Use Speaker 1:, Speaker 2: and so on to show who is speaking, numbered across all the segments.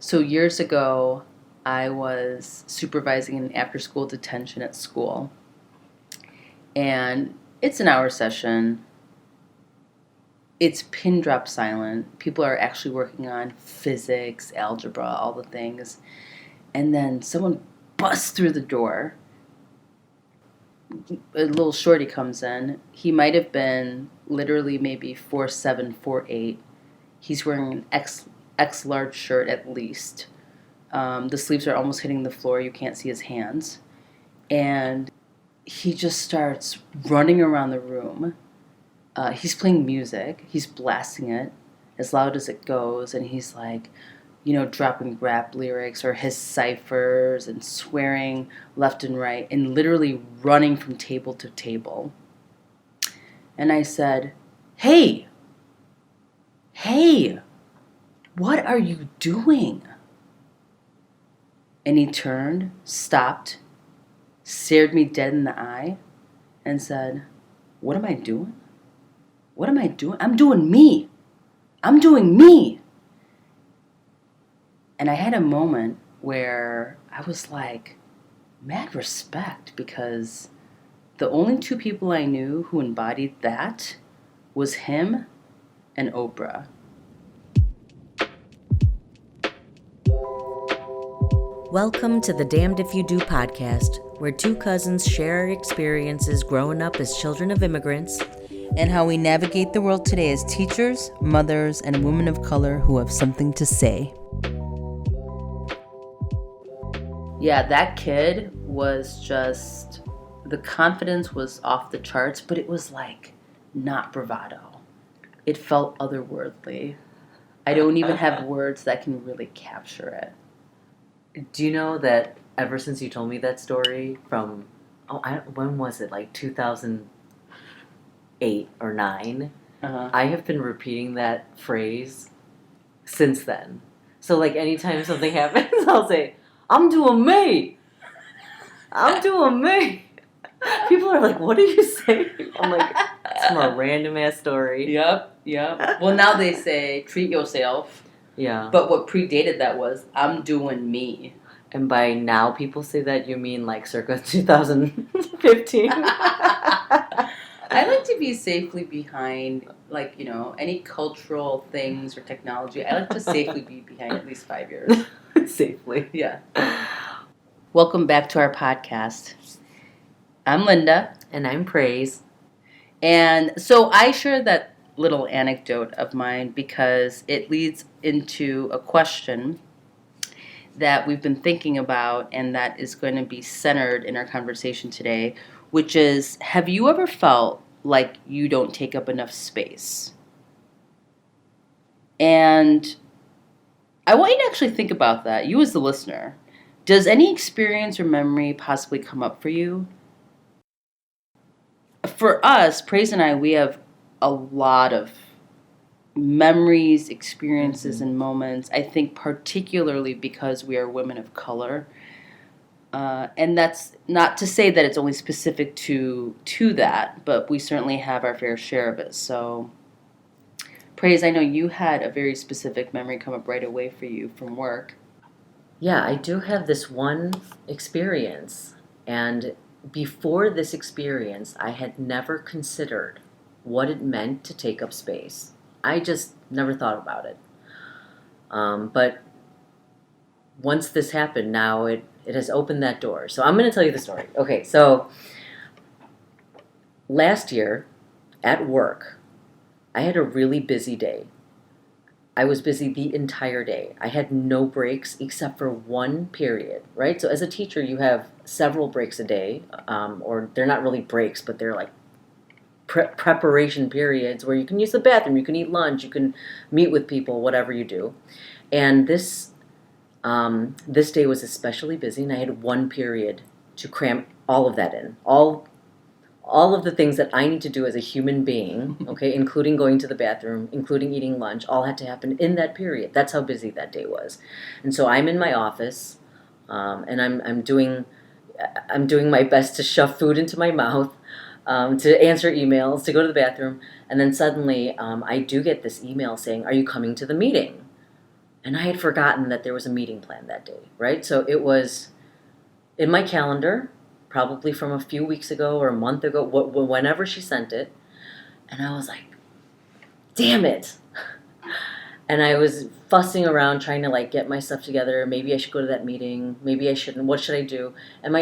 Speaker 1: So years ago, I was supervising an after-school detention at school. And it's an hour session. It's pin drop silent. People are actually working on physics, algebra, all the things. And then someone busts through the door. A little shorty comes in. He might have been literally maybe 4'7", 4'8". He's wearing an X large shirt at least. The sleeves are almost hitting the floor. You can't see his hands. And he just starts running around the room. He's playing music. He's blasting it as loud as it goes. And he's like, dropping rap lyrics or his ciphers and swearing left and right and literally running from table to table. And I said, hey, what are you doing? And he turned, stopped, stared me dead in the eye, and said, what am I doing? What am I doing? I'm doing me. I'm doing me. And I had a moment where I was like, mad respect, because the only two people I knew who embodied that was him and Oprah.
Speaker 2: Welcome to the Damned If You Do podcast, where two cousins share our experiences growing up as children of immigrants
Speaker 1: and how we navigate the world today as teachers, mothers, and women of color who have something to say. Yeah, that kid was just, the confidence was off the charts, but it was like not bravado. It felt otherworldly. I don't even have words that can really capture it.
Speaker 3: Do you know that ever since you told me that story from, when was it, like 2008 or 9, I have been repeating that phrase since then. So like anytime something happens, I'll say, I'm doing me. I'm doing me. People are like, what are you saying? I'm like, it's from a random ass story.
Speaker 1: Yep. Well, now they say, treat yourself.
Speaker 3: Yeah.
Speaker 1: But what predated that was, I'm doing me.
Speaker 3: And by now people say that, you mean like circa 2015?
Speaker 1: I like to be safely behind, like, any cultural things or technology. I like to safely be behind at least 5 years.
Speaker 3: Safely.
Speaker 1: Yeah. Welcome back to our podcast. I'm Linda.
Speaker 3: And I'm Praise.
Speaker 1: And so I share that little anecdote of mine because it leads into a question that we've been thinking about and that is going to be centered in our conversation today, which is, have you ever felt like you don't take up enough space? And I want you to actually think about that, you as the listener. Does any experience or memory possibly come up for you? For us, Praise and I, we have a lot of memories, experiences, and moments. I think particularly because we are women of color. And that's not to say that it's only specific to that, but we certainly have our fair share of it. So, Praise, I know you had a very specific memory come up right away for you from work.
Speaker 3: Yeah, I do have this one experience, and before this experience, I had never considered what it meant to take up space. I just never thought about it. But once this happened, now it has opened that door. So I'm going to tell you the story. Okay, so last year at work, I had a really busy day. I was busy the entire day. I had no breaks except for one period, right? So as a teacher, you have several breaks a day, or they're not really breaks, but they're like preparation periods where you can use the bathroom, you can eat lunch, you can meet with people, whatever you do. And this day was especially busy, and I had one period to cram all of that in. All of the things that I need to do as a human being, okay, including going to the bathroom, including eating lunch, all had to happen in that period. That's how busy that day was. And so I'm in my office, and I'm doing my best to shove food into my mouth, to answer emails, to go to the bathroom, and then suddenly I do get this email saying, "Are you coming to the meeting?" And I had forgotten that there was a meeting planned that day, right? So it was in my calendar, probably from a few weeks ago or a month ago, whenever she sent it. And I was like, damn it. And I was fussing around trying to like get my stuff together. Maybe I should go to that meeting. Maybe I shouldn't. What should I do? And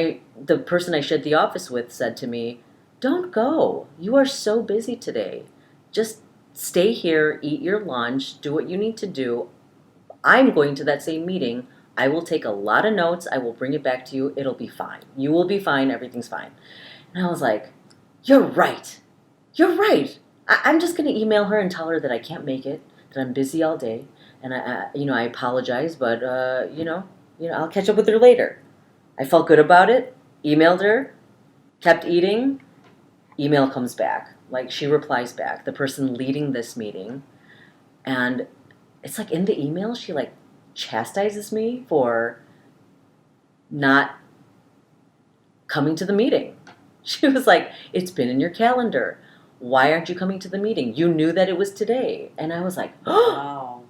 Speaker 3: the person I shared the office with said to me, don't go. You are so busy today. Just stay here, eat your lunch, do what you need to do. I'm going to that same meeting. I will take a lot of notes. I will bring it back to you. It'll be fine. You will be fine. Everything's fine. And I was like, you're right. You're right. I'm just going to email her and tell her that I can't make it, that I'm busy all day. And I apologize, but, I'll catch up with her later. I felt good about it. Emailed her. Kept eating. Email comes back. Like, she replies back. The person leading this meeting. And it's like in the email, she like chastises me for not coming to the meeting. She was like, it's been in your calendar. Why aren't you coming to the meeting? You knew that it was today. And I was like, oh,
Speaker 1: Wow.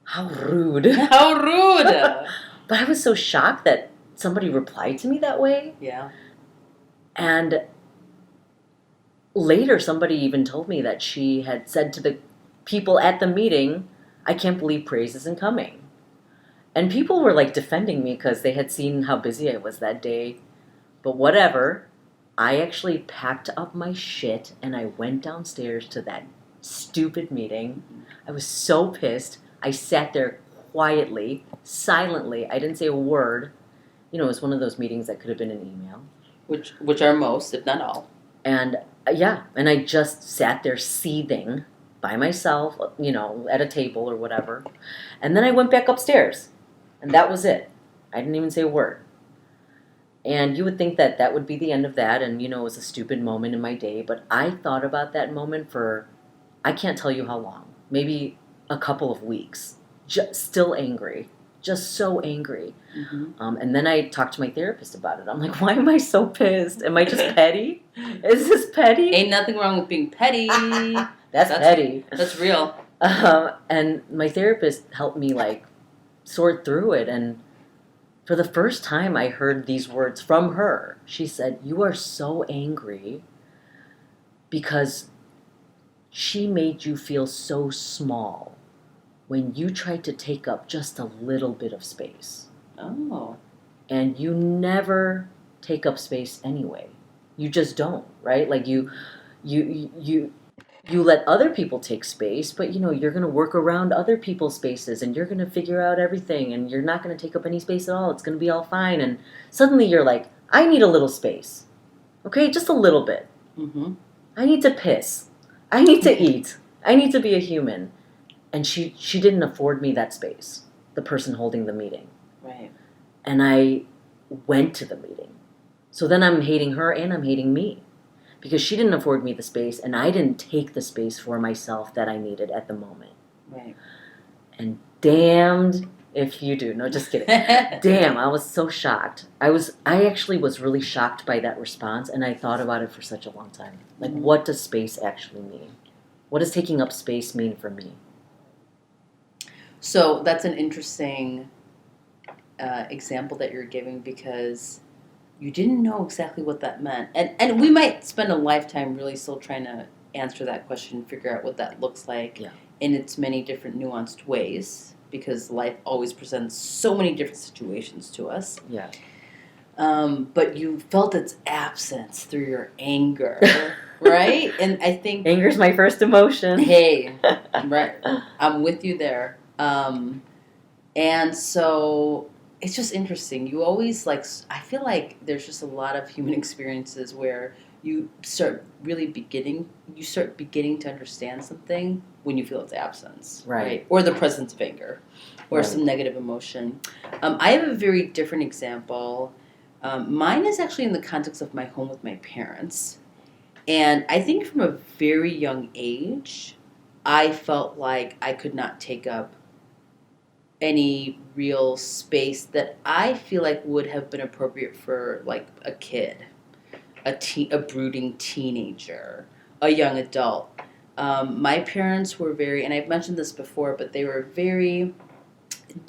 Speaker 3: how rude.
Speaker 1: How rude.
Speaker 3: But I was so shocked that somebody replied to me that way.
Speaker 1: Yeah.
Speaker 3: And later, somebody even told me that she had said to the people at the meeting, I can't believe Praise isn't coming. And people were like defending me because they had seen how busy I was that day. But whatever, I actually packed up my shit and I went downstairs to that stupid meeting. I was so pissed. I sat there quietly, silently. I didn't say a word. It was one of those meetings that could have been an email.
Speaker 1: Which are most, if not all.
Speaker 3: And and I just sat there seething by myself, at a table or whatever. And then I went back upstairs. And that was it. I didn't even say a word. And you would think that that would be the end of that. And, it was a stupid moment in my day. But I thought about that moment for, I can't tell you how long. Maybe a couple of weeks. Just still angry. Just so angry.
Speaker 1: Mm-hmm.
Speaker 3: And then I talked to my therapist about it. I'm like, why am I so pissed? Am I just petty? Is this petty?
Speaker 1: Ain't nothing wrong with being petty.
Speaker 3: That's petty.
Speaker 1: That's real.
Speaker 3: And my therapist helped me like sort through it. And for the first time, I heard these words from her. She said, you are so angry because she made you feel so small when you tried to take up just a little bit of space.
Speaker 1: Oh.
Speaker 3: And you never take up space anyway. You just don't, right? Like you let other people take space, but you're going to work around other people's spaces and you're going to figure out everything and you're not going to take up any space at all. It's going to be all fine. And suddenly you're like, I need a little space. Okay, just a little bit.
Speaker 1: Mm-hmm.
Speaker 3: I need to piss. I need to eat. I need to be a human. And she didn't afford me that space, the person holding the meeting.
Speaker 1: Right.
Speaker 3: And I went to the meeting. So then I'm hating her and I'm hating me. Because she didn't afford me the space and I didn't take the space for myself that I needed at the moment.
Speaker 1: Right.
Speaker 3: And damned if you do. No, just kidding. Damn, I was so shocked. I actually was really shocked by that response and I thought about it for such a long time. Like, what does space actually mean? What does taking up space mean for me?
Speaker 1: So that's an interesting example that you're giving because you didn't know exactly what that meant. And we might spend a lifetime really still trying to answer that question, figure out what that looks like in its many different nuanced ways because life always presents so many different situations to us.
Speaker 3: Yeah.
Speaker 1: But you felt its absence through your anger, right? And I think...
Speaker 3: Anger's my first emotion.
Speaker 1: Hey, right. I'm with you there. And so it's just interesting. You always I feel like there's just a lot of human experiences where you start beginning to understand something when you feel its absence.
Speaker 3: Right.
Speaker 1: Or the presence of anger or
Speaker 3: Right.
Speaker 1: some negative emotion. I have a very different example. Mine is actually in the context of my home with my parents. And I think from a very young age, I felt like I could not take up any real space that I feel like would have been appropriate for like a kid, a brooding teenager, a young adult. My parents were very, and I've mentioned this before, but they were very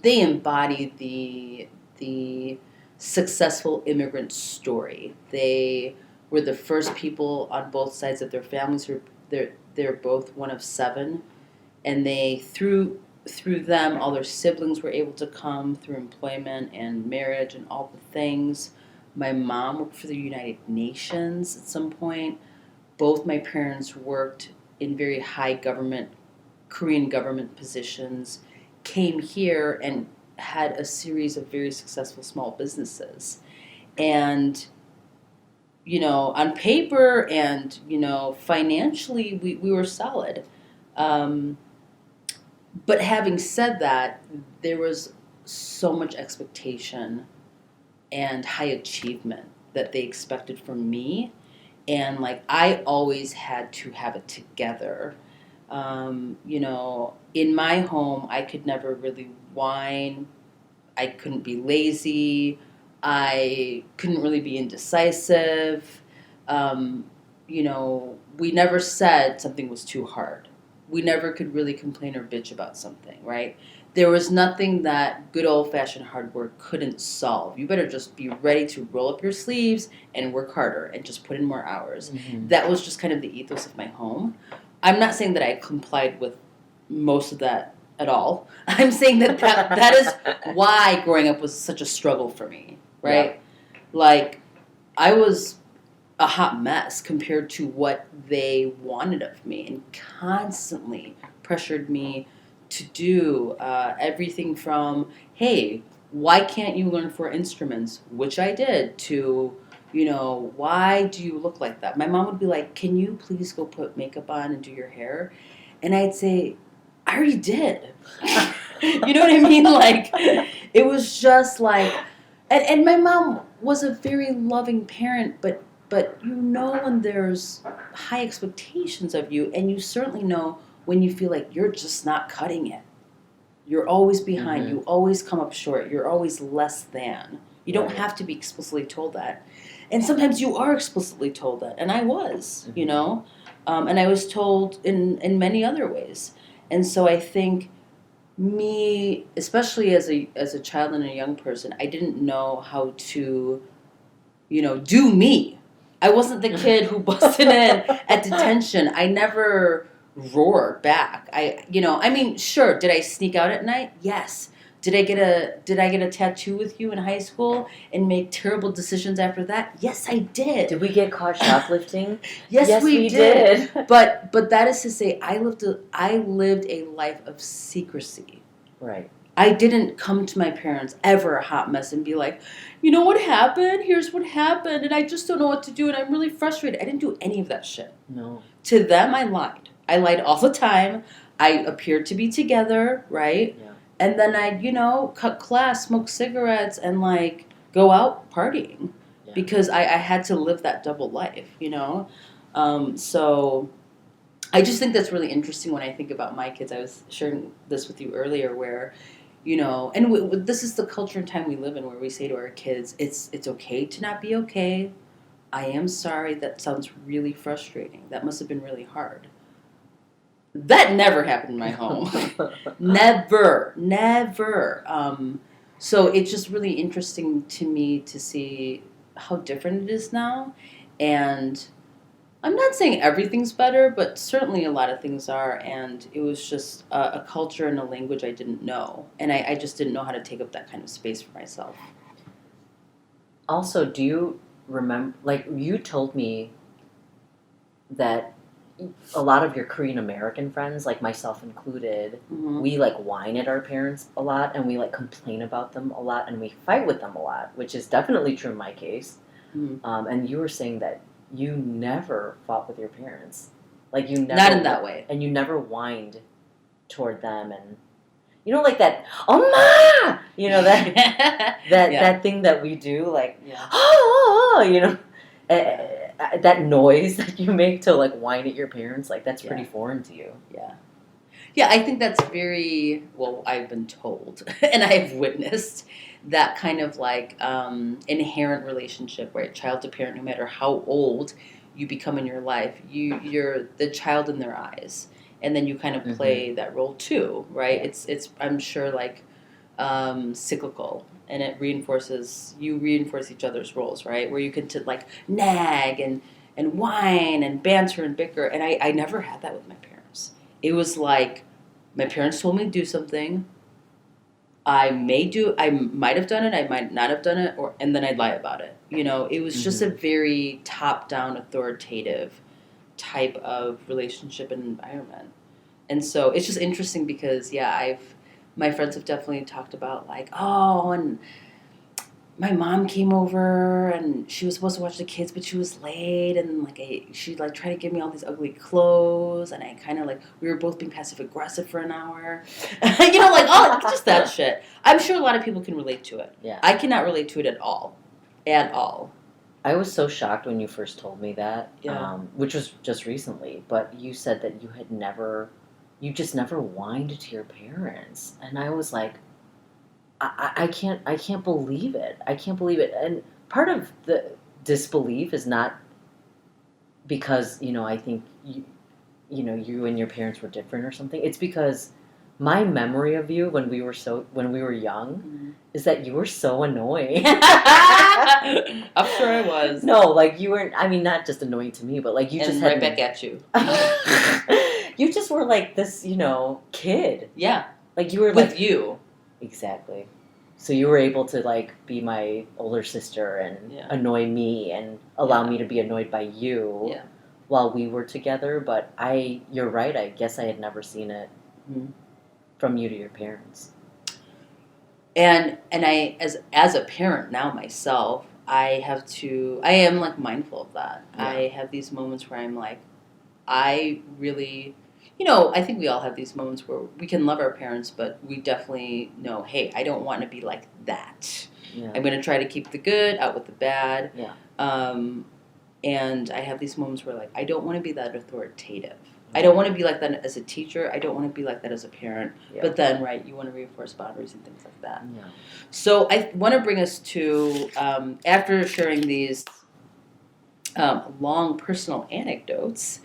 Speaker 1: they embody the successful immigrant story. They were the first people on both sides of their families. They're both one of seven, and they through them all their siblings were able to come through employment and marriage and all the things. My mom worked for the United Nations at some point. Both my parents worked in very high government, Korean government positions, came here and had a series of very successful small businesses. And, on paper and, financially, we were solid. But having said that, there was so much expectation and high achievement that they expected from me. And like, I always had to have it together. In my home, I could never really whine. I couldn't be lazy. I couldn't really be indecisive. We never said something was too hard. We never could really complain or bitch about something, right? There was nothing that good old-fashioned hard work couldn't solve. You better just be ready to roll up your sleeves and work harder and just put in more hours.
Speaker 3: Mm-hmm.
Speaker 1: That was just kind of the ethos of my home. I'm not saying that I complied with most of that at all. I'm saying that is why growing up was such a struggle for me, right? Yeah. Like, I was a hot mess compared to what they wanted of me and constantly pressured me to do everything from, hey, why can't you learn 4 instruments, which I did, to, why do you look like that? My mom would be like, can you please go put makeup on and do your hair? And I'd say, I already did. You know what I mean? Like, it was just like, and my mom was a very loving parent, but when there's high expectations of you, and you certainly know when you feel like you're just not cutting it. You're always behind. Mm-hmm. You always come up short. You're always less than. You don't have to be explicitly told that. And sometimes you are explicitly told that. And I was, mm-hmm. And I was told in many other ways. And so I think me, especially as a child and a young person, I didn't know how to, do me. I wasn't the kid who busted in at detention. I never roared back. Sure, did I sneak out at night? Yes. Did I get a tattoo with you in high school and make terrible decisions after that? Yes, I did.
Speaker 3: Did we get caught shoplifting?
Speaker 1: Yes, we did. But that is to say, I lived a life of secrecy.
Speaker 3: Right.
Speaker 1: I didn't come to my parents ever a hot mess and be like, you know what happened? Here's what happened, and I just don't know what to do, and I'm really frustrated. I didn't do any of that shit.
Speaker 3: No.
Speaker 1: To them, I lied. I lied all the time. I appeared to be together, right?
Speaker 3: Yeah. And
Speaker 1: then I'd, cut class, smoke cigarettes, and, go out partying. Yeah. Because I had to live that double life, So I just think that's really interesting when I think about my kids. I was sharing this with you earlier where, this is the culture and time we live in where we say to our kids, it's okay to not be okay. I am sorry. That sounds really frustrating. That must have been really hard. That never happened in my home. Never. So it's just really interesting to me to see how different it is now. And I'm not saying everything's better, but certainly a lot of things are. And it was just a culture and a language I didn't know. And I just didn't know how to take up that kind of space for myself.
Speaker 3: Also, do you remember, you told me that a lot of your Korean American friends, like myself included, mm-hmm. we whine at our parents a lot, and we complain about them a lot, and we fight with them a lot, which is definitely true in my case. Mm-hmm. And you were saying that you never fought with your parents, you never,
Speaker 1: not in that way,
Speaker 3: and you never whined toward them, and that Oma, that that thing that we do, that noise that you make to whine at your parents, that's pretty foreign to you.
Speaker 1: Yeah, I think that's very, well, I've been told and I've witnessed that kind of inherent relationship, right? Child to parent, no matter how old you become in your life, you're the child in their eyes, and then you kind of play mm-hmm. that role too, right? Yeah. It's I'm sure cyclical, and you reinforce each other's roles, right? Where you can like nag and whine and banter and bicker, and I never had that with my parents. It was like my parents told me to do something. I might have done it, I might not have done it, and then I'd lie about it. It was just a very top-down, authoritative type of relationship and environment. And so it's just interesting because, my friends have definitely talked about like, oh, and my mom came over and she was supposed to watch the kids, but she was late, and like she like tried to give me all these ugly clothes, and I kind of like we were both being passive aggressive for an hour, like all just that shit. I'm sure a lot of people can relate to it.
Speaker 3: Yeah,
Speaker 1: I cannot relate to it at all.
Speaker 3: I was so shocked when you first told me that, which was just recently. But you said that you just never whined to your parents, and I was like, I can't believe it. I can't believe it. And part of the disbelief is not because, I think you and your parents were different or something. It's because my memory of you when we were young is that you were so annoying.
Speaker 1: I'm sure I was.
Speaker 3: No, like you weren't, not just annoying to me, but like you just
Speaker 1: right back at you.
Speaker 3: You just were like this, kid.
Speaker 1: Yeah.
Speaker 3: Like you were
Speaker 1: with
Speaker 3: like
Speaker 1: you.
Speaker 3: Exactly. So you were able to like be my older sister and annoy me and allow me to be annoyed by you while we were together. But you're right. I guess I had never seen it from you to your parents.
Speaker 1: And I, as a parent now myself, I am like mindful of that. Yeah. I have these moments where I'm like, I really... I think we all have these moments where we can love our parents, but we definitely know, hey, I don't want to be like that. Yeah. I'm going to try to keep the good out with the bad.
Speaker 3: Yeah.
Speaker 1: And I have these moments where, like, I don't want to be that authoritative. I don't want to be like that as a teacher. I don't want to be like that as a parent. Yeah. But then, right, you want to reinforce boundaries and things like that. Yeah. So I want to bring us to, after sharing these long personal anecdotes,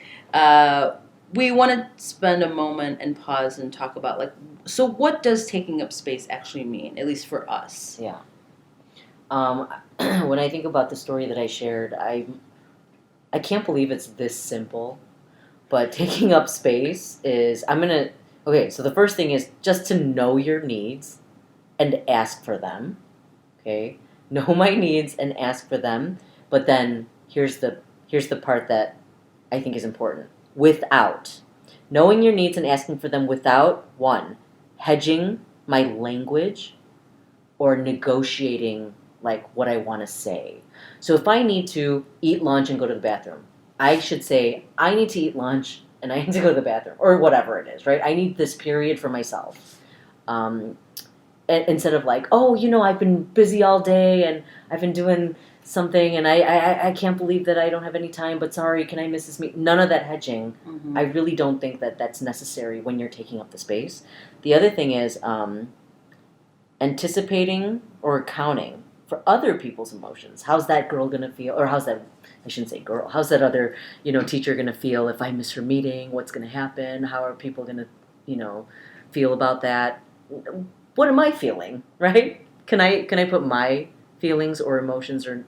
Speaker 1: we want to spend a moment and pause and talk about, like, so what does taking up space actually mean, at least for us?
Speaker 3: Yeah. When I think about the story that I shared, I can't believe it's this simple, but taking up space is, so the first thing is just to know your needs and ask for them, okay? Know my needs and ask for them, but then here's the part that I think is important. Without. Knowing your needs and asking for them without, 1, hedging my language or negotiating like what I want to say. So if I need to eat lunch and go to the bathroom, I should say, I need to eat lunch and I need to go to the bathroom, or whatever it is, right? I need this period for myself. And instead of like, I've been busy all day and I've been doing something and I can't believe that I don't have any time, but sorry, can I miss this meeting? None of that hedging. Mm-hmm. I really don't think that that's necessary when you're taking up the space. The other thing is anticipating or accounting for other people's emotions. How's that girl going to feel? Or how's that, I shouldn't say girl, how's that other, teacher going to feel if I miss her meeting? What's going to happen? How are people going to, feel about that? What am I feeling, right? Can I put my feelings or emotions or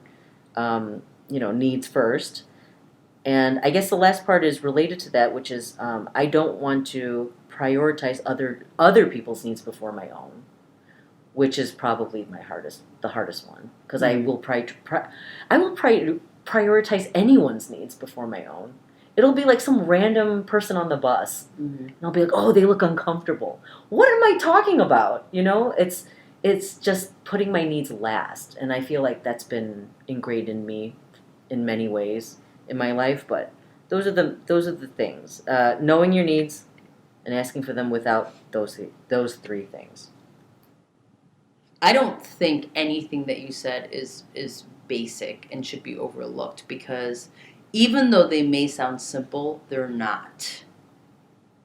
Speaker 3: needs first? And I guess the last part is related to that, which is I don't want to prioritize other people's needs before my own, which is probably the hardest one, because I will prioritize anyone's needs before my own. It'll be like some random person on the bus, and I'll be like, oh, they look uncomfortable. What am I talking about? It's just putting my needs last, and I feel like that's been ingrained in me in many ways in my life. But those are the things: knowing your needs and asking for them without those 3 things.
Speaker 1: I don't think anything that you said is basic and should be overlooked, because even though they may sound simple, they're not,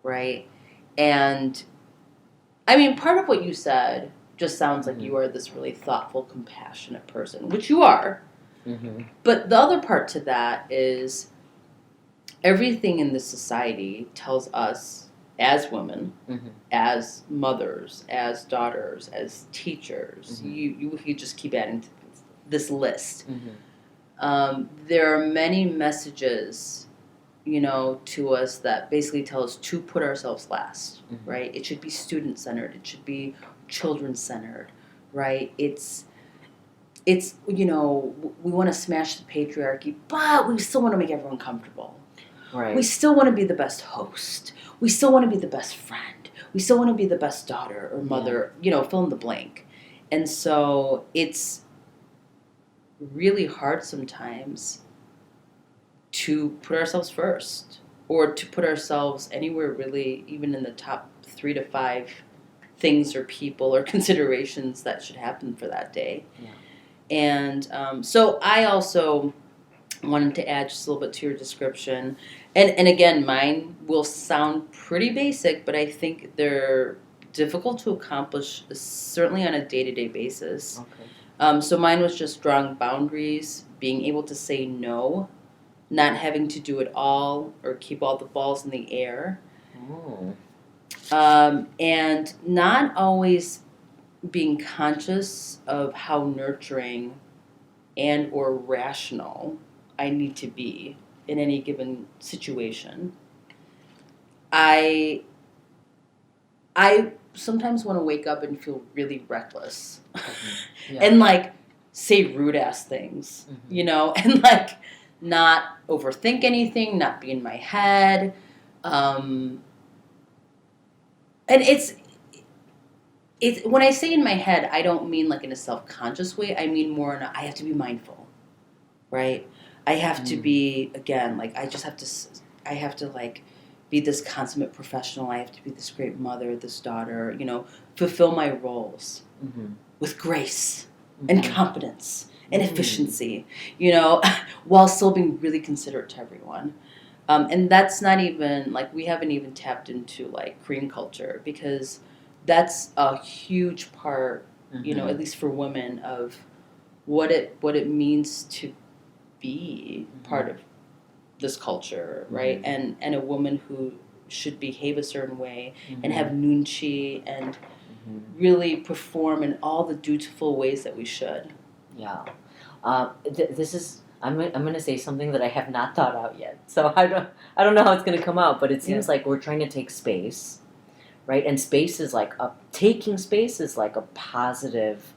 Speaker 1: right? And I mean, part of what you said just sounds like you are this really thoughtful, compassionate person, which you are. Mm-hmm. But the other part to that is everything in this society tells us as women,
Speaker 3: Mm-hmm.
Speaker 1: as mothers, as daughters, as teachers. You could just keep adding to this list. There are many messages, to us that basically tell us to put ourselves last, right? It should be student-centered. It should be children-centered, right? It's we want to smash the patriarchy, but we still want to make everyone comfortable.
Speaker 3: Right.
Speaker 1: We still want to be the best host. We still want to be the best friend. We still want to be the best daughter or mother, fill in the blank. And so it's really hard sometimes to put ourselves first, or to put ourselves anywhere really, even in the top 3 to 5 things or people or considerations that should happen for that day.
Speaker 3: Yeah.
Speaker 1: And so I also wanted to add just a little bit to your description. And again, mine will sound pretty basic, but I think they're difficult to accomplish, certainly on a day-to-day basis.
Speaker 3: Okay.
Speaker 1: So mine was just drawing boundaries, being able to say no, not having to do it all or keep all the balls in the air.
Speaker 3: Oh.
Speaker 1: And not always being conscious of how nurturing and or rational I need to be in any given situation. I sometimes want to wake up and feel really reckless
Speaker 3: Yeah.
Speaker 1: and say rude ass things, and not overthink anything, not be in my head. And it's when I say in my head, I don't mean in a self-conscious way. I mean more in I have to be mindful, right? I have to be, again, I have to be this consummate professional. I have to be this great mother, this daughter, fulfill my roles with grace and competence and efficiency, while still being really considerate to everyone. And that's not even, we haven't even tapped into, Korean culture, because that's a huge part, at least for women, of what it means to be part of this culture, right? And a woman who should behave a certain way and have nunchi and really perform in all the dutiful ways that we should.
Speaker 3: Yeah. This is I'm going to say something that I have not thought out yet. So I don't know how it's going to come out, but it seems like we're trying to take space, right? And space is taking space is like a positive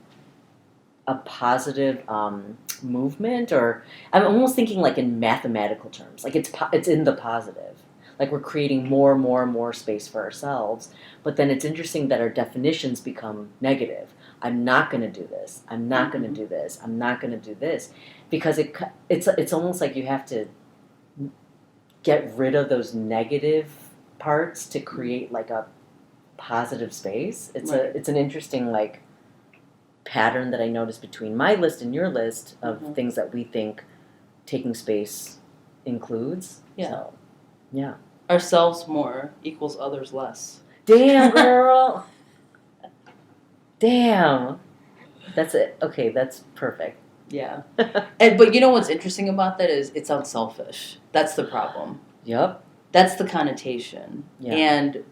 Speaker 3: movement, or I'm almost thinking in mathematical terms. It's in the positive. We're creating more space for ourselves. But then it's interesting that our definitions become negative. I'm not going to do this. I'm not going to do this. I'm not going to do this. Because it's almost like you have to get rid of those negative parts to create a positive space. It's an interesting pattern that I noticed between my list and your list of things that we think taking space includes.
Speaker 1: Yeah.
Speaker 3: So, yeah.
Speaker 1: Ourselves more equals others less.
Speaker 3: Damn, girl. Damn. That's it. Okay, that's perfect.
Speaker 1: Yeah. But you know what's interesting about that is it sounds selfish. That's the problem.
Speaker 3: Yep.
Speaker 1: That's the connotation.
Speaker 3: Yeah.
Speaker 1: And,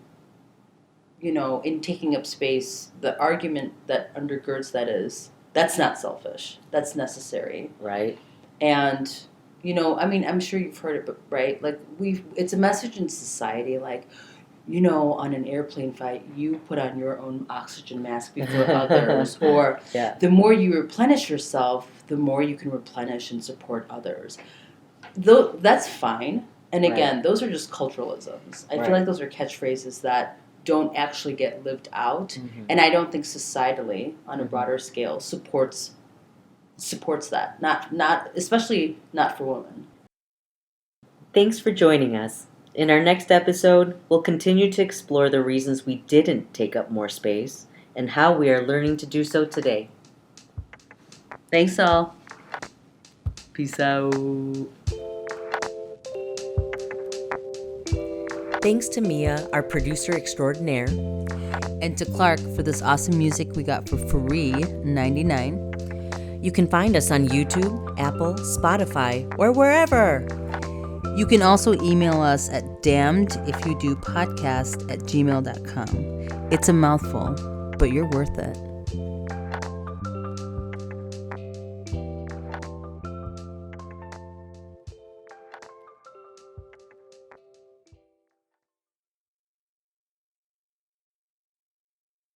Speaker 1: in taking up space, the argument that undergirds that is, that's not selfish. That's necessary.
Speaker 3: Right.
Speaker 1: And, I'm sure you've heard it, but, right? It's a message in society, on an airplane flight, you put on your own oxygen mask before others. Or the more you replenish yourself, the more you can replenish and support others. That's fine. And again, those are just culturalisms. I feel like those are catchphrases that don't actually get lived out. And I don't think societally, on a broader scale, supports that. Not especially not for women.
Speaker 2: Thanks for joining us. In our next episode, we'll continue to explore the reasons we didn't take up more space and how we are learning to do so today.
Speaker 1: Thanks all. Peace out.
Speaker 2: Thanks to Mia, our producer extraordinaire.
Speaker 1: And to Clark for this awesome music we got for free, $99.
Speaker 2: You can find us on YouTube, Apple, Spotify, or wherever.
Speaker 1: You can also email us at damnedifyoudopodcast@gmail.com. It's a mouthful, but you're worth it.